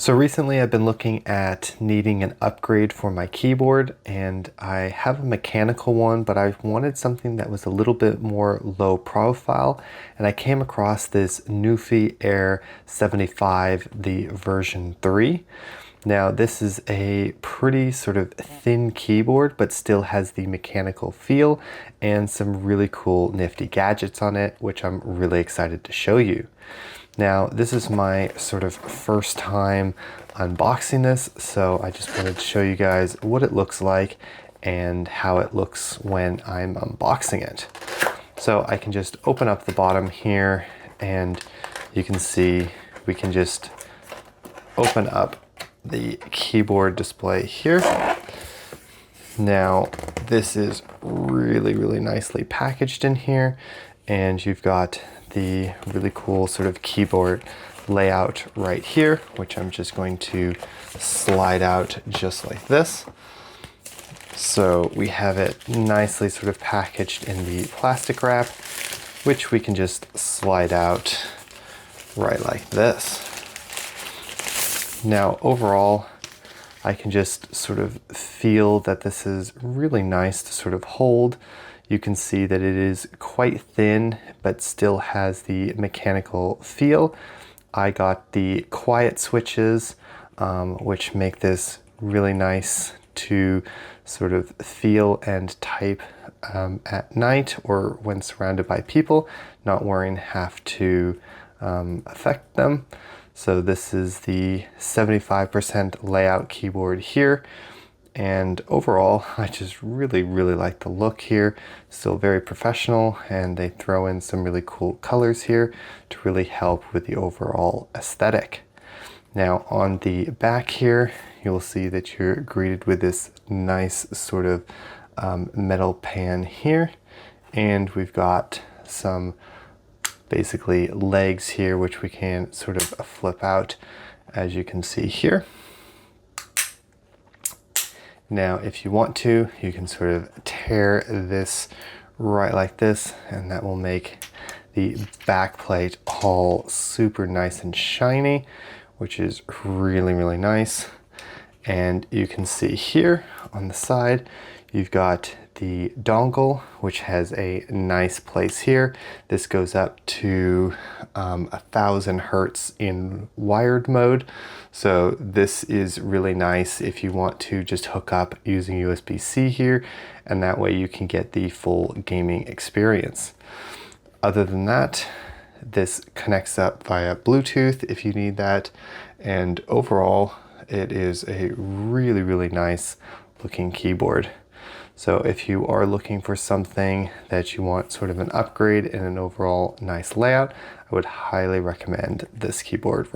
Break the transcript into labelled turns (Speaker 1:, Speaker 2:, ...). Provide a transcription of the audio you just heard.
Speaker 1: So recently I've been looking at needing an upgrade for my keyboard, and I have a mechanical one, but I wanted something that was a little bit more low profile, and I came across this NuPhy Air75, the version 3. Now this is a pretty sort of thin keyboard, but still has the mechanical feel and some really cool nifty gadgets on it, which I'm really excited to show you. Now, this is my sort of first time unboxing this, so I just wanted to show you guys what it looks like and how it looks when I'm unboxing it. So I can just open up the bottom here, and you can see we can just open up the keyboard display here. Now, this is really nicely packaged in here, and you've got the really cool sort of keyboard layout right here, which I'm just going to slide out just like this. So we have it nicely sort of packaged in the plastic wrap, which we can just slide out right like this. Now overall, I can just sort of feel that this is really nice to sort of hold. You can see that it is quite thin, but still has the mechanical feel. I got the quiet switches, which make this really nice to sort of feel and type at night or when surrounded by people, not worrying have to affect them. So this is the 75% layout keyboard here. And overall, I just really like the look here. Still very professional, and they throw in some really cool colors here to really help with the overall aesthetic. Now on the back here, you'll see that you're greeted with this nice sort of metal pan here. And we've got some basically legs here, which we can sort of flip out, as you can see here. Now, if you want to, you can sort of tear this right like this, and that will make the back plate all super nice and shiny, which is really nice. And you can see here on the side, you've got the dongle, which has a nice place here. This goes up to 1000 hertz in wired mode. So this is really nice if you want to just hook up using USB-C here, and that way you can get the full gaming experience. Other than that, this connects up via Bluetooth if you need that, and overall it is a really nice looking keyboard. So if you are looking for something that you want sort of an upgrade and an overall nice layout, I would highly recommend this keyboard.